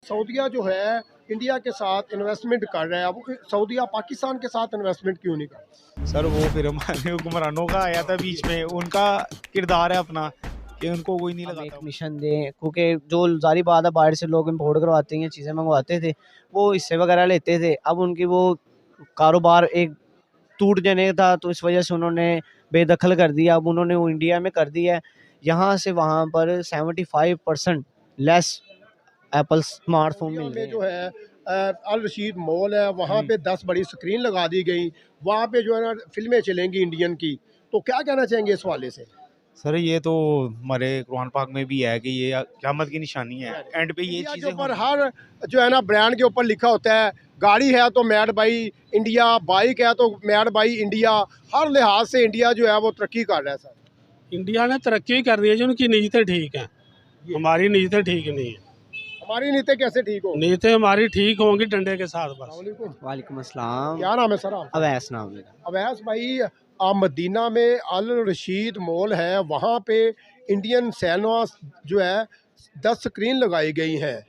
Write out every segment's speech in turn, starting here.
सऊदीया जो है इंडिया के साथ इन्वेस्टमेंट कर रहा है, अब सऊदीया पाकिस्तान के साथ इन्वेस्टमेंट क्यों नहीं कर? सर वो फिर हमारे हुक्मरानों का आया था बीच में, उनका किरदार है अपना कि उनको कोई नहीं हम एक लगाता। मिशन दें, क्योंकि जो जारी बात है बाहर से लोग इम्पोर्ट करवाते हैं, चीज़ें मंगवाते थे, वो हिस्से वगैरह लेते थे। अब उनकी वो कारोबार एक टूट जाने था, तो इस वजह से उन्होंने बेदखल कर दिया। अब उन्होंने वो इंडिया में कर दिया है, यहाँ से वहाँ पर 75% लेस एप्पल स्मार्टफोन सऊदीया मिल रहे में हैं। जो है अल रशीद मॉल है, वहाँ पे 10 बड़ी स्क्रीन लगा दी गई, वहाँ पे जो है ना फिल्में चलेंगी इंडियन की। तो क्या कहना चाहेंगे इस हवाले से? सर ये तो हमारे कुरान पाक में भी है कि ये क़यामत की निशानी है, एंड पे ये इंडिया के चीज़ें ऊपर होंगी। हर जो है ना ब्रांड के ऊपर लिखा होता है, गाड़ी है तो मेड बाई इंडिया, बाइक है तो मेड बाई इंडिया, हर लिहाज से इंडिया जो है वो तरक्की कर रहा है सर। इंडिया ने तरक्की कर दी है, जो उनकी नीयतें ठीक हैं, हमारी नीयतें ठीक नहीं है। हमारी नीति कैसे ठीक हो? नीयतें हमारी ठीक होंगी डंडे के साथ बस। अस्सलामुअलैकुम। वालेकुम अस्सलाम। क्या नाम है सर आपका? अवैस नाम है। अवैस भाई, आप मदीना में अल रशीद मॉल है, वहाँ पे इंडियन सिनेमा जो है 10 स्क्रीन लगाई गई हैं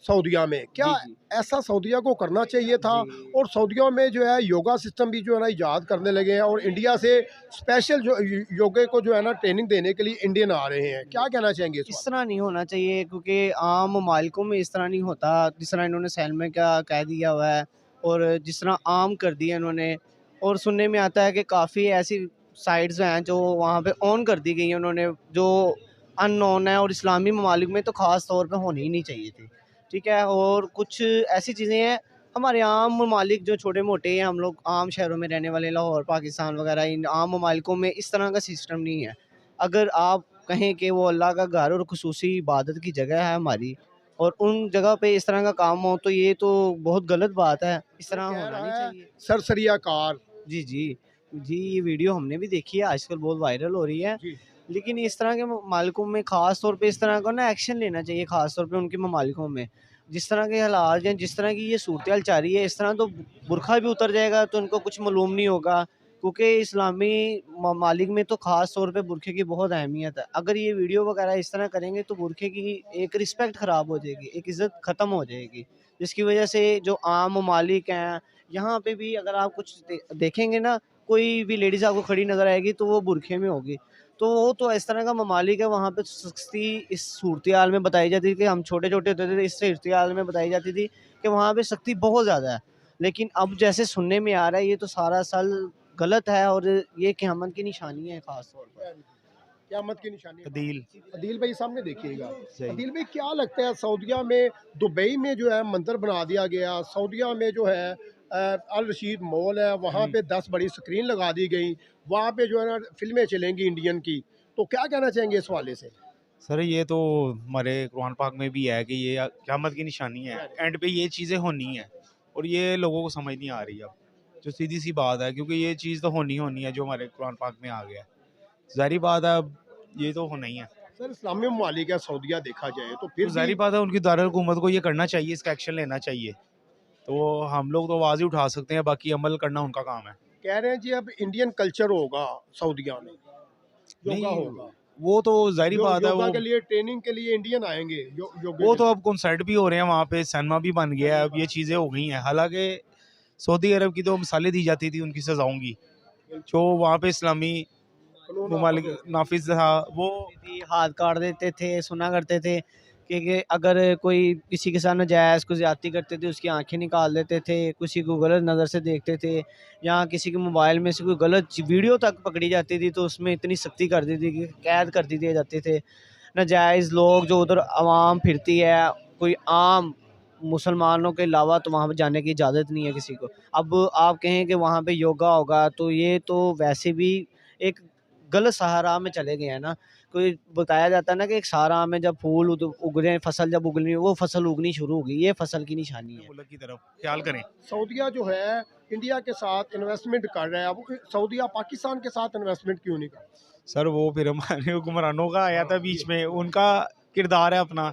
सऊदीया में। क्या जी। ऐसा सऊदीया को करना चाहिए था? जी। और सऊदीया में जो है योगा सिस्टम भी जो है ना ईजाद करने लगे हैं, और इंडिया से स्पेशल जो योगे को जो है ना ट्रेनिंग देने के लिए इंडियन आ रहे हैं। क्या कहना चाहेंगे इस इस बारे तरह नहीं होना चाहिए, क्योंकि आम ममालिकों में इस तरह नहीं होता जिस तरह इन्होंने सैलमे का कह दिया हुआ है, और जिस तरह आम कर दिया इन्होंने। और सुनने में आता है कि काफ़ी ऐसी साइट्स हैं जो वहाँ पे ऑन कर दी गई हैं उन्होंने, जो अननोन है, और इस्लामी ममालिक में तो ख़ास तौर पे होनी ही नहीं चाहिए थी। ठीक है, और कुछ ऐसी चीज़ें हैं हमारे आम ममालिक जो छोटे मोटे हैं, हम लोग आम शहरों में रहने वाले, लाहौर पाकिस्तान वगैरह, इन आम ममालिकों में इस तरह का सिस्टम नहीं है। अगर आप कहें कि वो अल्लाह का घर और खुसूसी इबादत की जगह है हमारी, और उन जगह पे इस तरह का काम हो, तो ये तो बहुत गलत बात है, इस तरह में? कह होना नहीं रहा है चाहिए। सरसरिया कार। जी, जी। जी, ये वीडियो हमने भी देखी है, आजकल बहुत वायरल हो रही है। जी। लेकिन इस तरह के ममालिकों में ख़ास तौर पे इस तरह का ना एक्शन लेना चाहिए, ख़ास तौर पे उनके ममालिकों में। जिस तरह के हालात हैं, जिस तरह की ये सूरत-हाल चल रही है, इस तरह तो बुरखा भी उतर जाएगा तो उनको कुछ मालूम नहीं होगा, क्योंकि इस्लामी ममालिक में तो ख़ास तौर पे बुरखे की बहुत अहमियत है। अगर ये वीडियो वगैरह इस तरह करेंगे तो बुरखे की एक रिस्पेक्ट ख़राब हो जाएगी, एक इज़्ज़त ख़त्म हो जाएगी। जिसकी वजह से जो आम ममालिक हैं, यहाँ पे भी अगर आप कुछ देखेंगे ना, कोई भी लेडीज़ आपको खड़ी नज़र आएगी तो वो बुरखे में होगी। तो वो तो इस तरह का ममालिक है, वहाँ पे सख्ती इस सूरत-हाल में बताई जाती थी कि हम छोटे-छोटे होते थे, इस सूरत-हाल में बताई जाती थी कि वहाँ पे सख्ती बहुत ज़्यादा है। लेकिन अब जैसे सुनने में आ रहा है, ये तो सारा सल गलत है, और ये क़यामत की निशानी है ख़ास तौर पर। क़यामत की निशानी। अदील अदील भाई सामने देखिएगा। सही। अदील भाई, क्या लगता है सऊदीया में, दुबई में जो है मंदिर बना दिया गया, सऊदीया में जो है अल रशीद मॉल है, वहाँ पे 10 बड़ी स्क्रीन लगा दी गई, वहाँ पे जो है ना फिल्में चलेंगी इंडियन की। तो क्या कहना चाहेंगे इस हवाले से? सर ये तो हमारे कुरान पाक में भी है कि ये क़यामत की निशानी है, एंड पे ये चीज़ें होनी है, और ये लोगों को समझ नहीं आ रही अब, जो सीधी सी बात है, क्योंकि ये चीज़ तो होनी होनी है जो हमारे कुरान पाक में आ गया है। ज़ाहिर बात है, अब ये तो होना ही है। सर इस्लामी ममालिक है सऊदीया, देखा जाए तो फिर तो ज़ाहिर भी बात है उनकी दारुल हुकूमत को ये करना चाहिए, इसका एक्शन लेना चाहिए। तो हम लोग तो आवाज़ ही उठा सकते हैं, बाकी अमल करना उनका काम है। कह रहे हैं जी अब इंडियन कल्चर होगा सऊदीया में, योगा नहीं, होगा। वो तो ज़ाहिर बात है, योगा वो के लिए ट्रेनिंग के लिए इंडियन आएंगे, योगे वो के तो लिए। अब कॉन्सर्ट भी हो रहे हैं वहाँ पे, सिनेमा भी बन गया है, अब ये चीज़ें हो गई हैं। हालांकि सऊदी अरब की तो मिसालें दी जाती थी उनकी सज़ाओं की, जो वहाँ पे इस्लामी कानून ममालिक नाफिज था, वो हाथ काट देते थे, सुना करते थे कि अगर कोई किसी के साथ नाजायज़ कोई ज़्यादती करते थे, उसकी आँखें निकाल देते थे, किसी को गलत नज़र से देखते थे, या किसी के मोबाइल में से कोई गलत वीडियो तक पकड़ी जाती थी तो उसमें इतनी सख्ती कर दी थी कि कैद कर दिए जाते थे। नाजायज़ लोग जो उधर आवाम फिरती है, कोई आम मुसलमानों के अलावा तो वहाँ पे जाने की इजाज़त नहीं है किसी को। अब आप कहें कि वहाँ पे योगा होगा, तो ये तो वैसे भी एक गलत सहारा में चले गए हैं ना। कोई बताया जाता है ना कि एक सारा में जब फूल उग रहे हैं, फसल जब उगनी, वो फसल उगनी शुरू होगी, ये फसल की निशानी है। मुल्क की तरफ ख्याल करें। सऊदीया जो है इंडिया के साथ इन्वेस्टमेंट कर रहा है, अब सऊदीया पाकिस्तान के साथ इन्वेस्टमेंट क्यों नहीं कर? सर वो फिर हमारे हुक्मरानों का आया था बीच में, उनका किरदार है अपना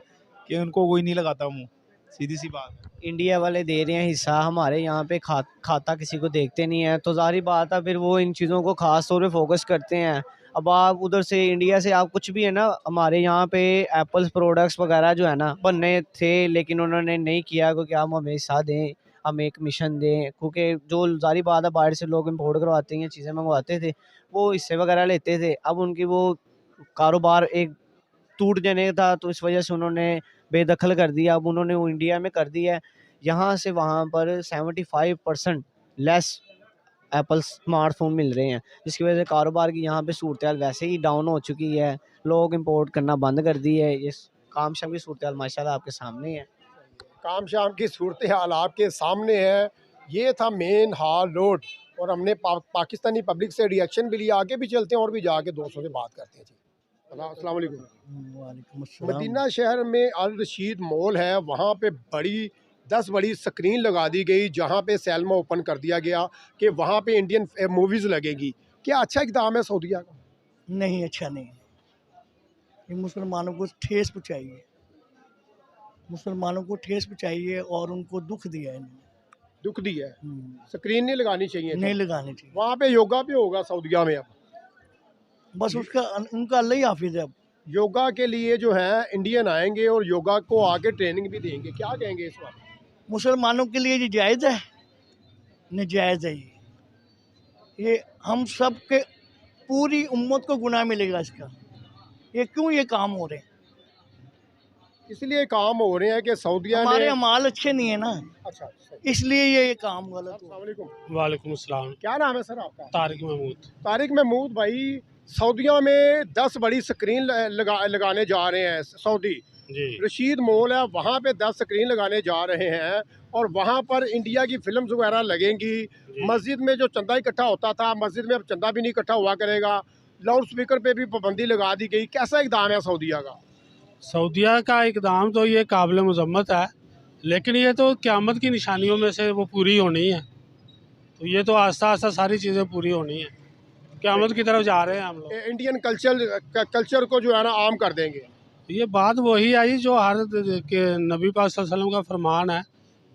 कि उनको कोई नहीं लगाता मुँह, सीधी सी बात। इंडिया वाले दे रहे हैं हिस्सा, हमारे यहाँ पे खाता किसी को देखते नहीं है, तो ज़ाहिर बात है फिर वो इन चीज़ों को ख़ास तौर पे फोकस करते हैं। अब आप उधर से इंडिया से आप कुछ भी है ना, हमारे यहाँ पे एप्पल्स प्रोडक्ट्स वगैरह जो है ना बनने थे, लेकिन उन्होंने नहीं किया क्योंकि आप हमें हिस्सा दें, हमें एक मिशन दें, क्योंकि जो जारी बात है बाहर से लोग इम्पोर्ट करवाते हैं, चीज़ें मंगवाते थे, वो हिस्से वगैरह लेते थे। अब उनकी वो कारोबार एक टूट जाने था, तो इस वजह से उन्होंने बेदखल कर दिया। अब उन्होंने वो इंडिया में कर दिया है, यहाँ से वहाँ पर 75% लेस एप्पल स्मार्टफोन मिल रहे हैं, जिसकी वजह से कारोबार की यहाँ पे सूरत हाल वैसे ही डाउन हो चुकी है, लोग इंपोर्ट करना बंद कर दी है। ये काम शाम की सूरत हाल माशाल्लाह आपके सामने है। काम शाम की सूरत हाल आपके सामने है। ये था मेन हाल रोड, और हमने पाकिस्तानी पब्लिक से रिएक्शन भी लिया। आगे भी चलते हैं और भी जाके दोस्तों से बात करते हैं जी। अस्सलाम वालेकुम। वालेकुम अस्सलाम। मदीना शहर में अल रशीद मॉल है, वहाँ पे 10 बड़ी स्क्रीन लगा दी गई, जहाँ पे सैलमा ओपन कर दिया गया कि वहाँ पे इंडियन मूवीज़ लगेगी। क्या अच्छा इक़दाम है सऊदीया का? नहीं, अच्छा नहीं है। ये मुसलमानों को ठेस पहुँचाई है, मुसलमानों को ठेस पहुँचाई है और उनको दुख दिया है इन्होंने। दुख दी है। स्क्रीन नहीं लगानी चाहिए थी। नहीं लगानी चाहिए। वहाँ पे योगा भी होगा सऊदीया में। अब बस उसका उनका अल्लाह ही हाफिज है। अब योगा के लिए जो है इंडियन आएंगे और योगा को आके ट्रेनिंग भी देंगे, क्या कहेंगे इस बात? मुसलमानों के लिए ये जायज़ है? नाजायज़ है ये हम सब के पूरी उम्मत को गुनाह मिलेगा इसका। ये क्यों ये काम हो रहे हैं? इसलिए काम हो रहे हैं कि सऊदीया हमारे ने। अमाल अच्छे नहीं है ना, अच्छा, सही। इसलिए ये काम गलत अस्सलाम हो। वालेकुम। वालेकुम अस्सलाम। क्या नाम है सर आपका? तारिक महमूद। तारिक महमूद भाई, सऊदीया में 10 बड़ी स्क्रीन लगाने जा रहे हैं सऊदी। जी रशीद मॉल है, वहाँ पे 10 स्क्रीन लगाने जा रहे हैं, और वहाँ पर इंडिया की फिल्म्स वगैरह लगेंगी। मस्जिद में जो चंदा इकट्ठा होता था, मस्जिद में अब चंदा भी नहीं इकट्ठा हुआ करेगा। लाउड स्पीकर पे भी पाबंदी लगा दी गई। कैसा इक़दाम है सऊदीया का? सऊदीया का इकदाम तो ये काबिल मजम्मत है, लेकिन ये तो क़यामत की निशानियों में से वो पूरी होनी है। तो ये तो आस्ता आस्ता सारी चीज़ें पूरी होनी है, क़यामत की तरफ जा रहे हैं हम लोग। इंडियन कल्चर को जो है ना आम कर देंगे। ये बात वही आई जो हर के नबी पाक सल्लल्लाहु अलैहि वसल्लम का फरमान है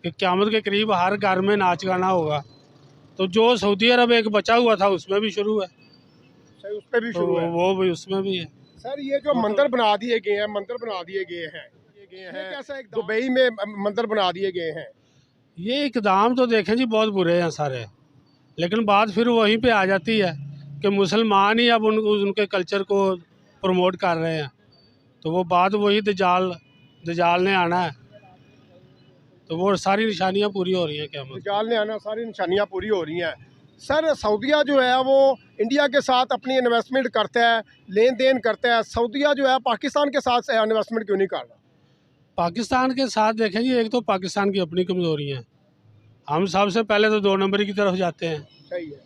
कि क़यामत के करीब हर घर में नाच गाना होगा। तो जो सऊदी अरब एक बचा हुआ था उसमें भी शुरू है, सही, उस पर भी तो शुरू है। वो भी उसमें भी है। सर ये जो मंदिर बना दिए गए हैं, कैसा एक दुबई में मंदिर बना दिए गए हैं। ये इकदाम तो देखें जी बहुत बुरे हैं सारे, लेकिन बात फिर वहीं पे आ जाती है कि मुसलमान ही अब उनके कल्चर को प्रमोट कर रहे हैं। तो वो बात वही दजाल ने आना है, तो वो सारी निशानियां पूरी हो रही हैं। क्या दजाल ने आना, सारी निशानियां पूरी हो रही हैं। सर सऊदीया जो है वो इंडिया के साथ अपनी इन्वेस्टमेंट करता है, लेन देन करता है। सऊदीया जो है पाकिस्तान के साथ इन्वेस्टमेंट क्यों नहीं कर रहा? पाकिस्तान के साथ देखें जी, एक तो पाकिस्तान की अपनी कमज़ोरी हैं। हम सबसे पहले तो 2 नंबर की तरफ जाते हैं। सही है।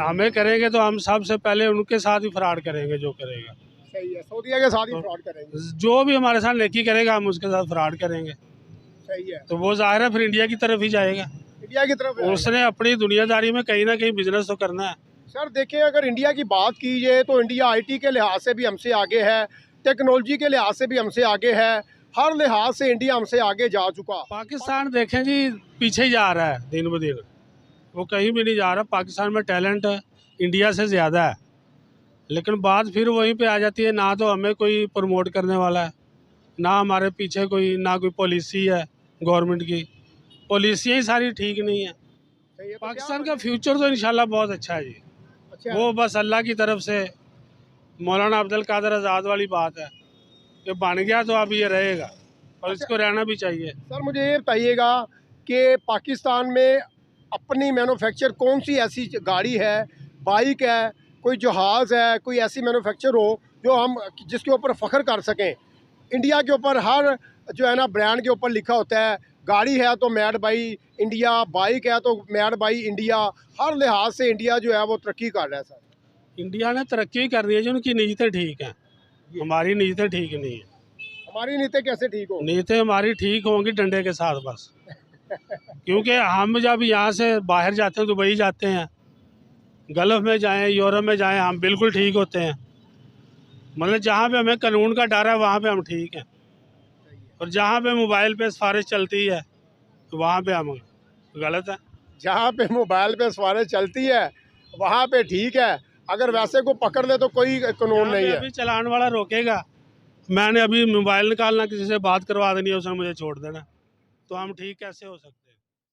हमें करेंगे तो हम सबसे पहले उनके साथ ही फ्रॉड करेंगे। जो करेगा सही है, सऊदीया के साथ ही फ्रॉड करेंगे। जो भी हमारे साथ नेकी करेगा हम उसके साथ फ्रॉड करेंगे। सही है। तो वो ज़ाहिर है फिर इंडिया की तरफ ही जाएगा। इंडिया की तरफ उसने अपनी दुनियादारी में कहीं ना कहीं बिजनेस तो करना है। सर देखिए, अगर इंडिया की बात की जाए तो इंडिया आईटी के लिहाज से भी हमसे आगे है, टेक्नोलॉजी के लिहाज से भी हमसे आगे है, हर लिहाज से इंडिया हमसे आगे जा चुका। पाकिस्तान देखें जी पीछे ही जा रहा है दिन ब दिन, वो कहीं भी नहीं जा रहा। पाकिस्तान में टैलेंट इंडिया से ज़्यादा है, लेकिन बात फिर वहीं पे आ जाती है, ना तो हमें कोई प्रमोट करने वाला है, ना हमारे पीछे कोई, ना कोई पॉलिसी है गवर्नमेंट की। पॉलिसियाँ ही सारी ठीक नहीं है। पाकिस्तान का फ्यूचर तो इंशाल्लाह बहुत अच्छा है जी। अच्छा। वो बस अल्लाह की तरफ से मौलाना अब्दुल कादिर आज़ाद वाली बात है कि बन गया तो अब ये रहेगा, और इसको रहना भी चाहिए। सर मुझे ये बताइएगा कि पाकिस्तान में अपनी मैन्युफैक्चर कौन सी ऐसी गाड़ी है, बाइक है, कोई जहाज़ है, कोई ऐसी मैन्युफैक्चर हो जो हम जिसके ऊपर फ़ख्र कर सकें। इंडिया के ऊपर हर जो है ना ब्रांड के ऊपर लिखा होता है, गाड़ी है तो मेड बाई इंडिया, बाइक है तो मेड बाई इंडिया। हर लिहाज से इंडिया जो है वो तरक्की कर रहा है। सर इंडिया ने तरक्की कर रही है, जो उनकी नीयतें ठीक हैं, हमारी नीयतें ठीक नहीं है। हमारी नीयतें कैसे ठीक हो? नीयतें हमारी ठीक होंगी डंडे के साथ बस। क्योंकि हम जब यहाँ से बाहर जाते हैं, दुबई जाते हैं, गल्फ़ में जाएं, यूरोप में जाएं, हम बिल्कुल ठीक होते हैं। मतलब जहाँ पे हमें कानून का डर है वहाँ पे हम ठीक हैं, और जहाँ पे मोबाइल पे सिफारिश चलती है तो वहाँ पे हम गलत है। जहाँ पे मोबाइल पे सवारें चलती है वहाँ पे ठीक है, अगर वैसे को पकड़ ले तो कोई कानून यहाँ पे नहीं है। अभी चलान वाला रोकेगा, मैंने अभी मोबाइल निकालना, किसी से बात करवा देनी है, उसने मुझे छोड़ देना, तो हम ठीक कैसे हो सकते हैं?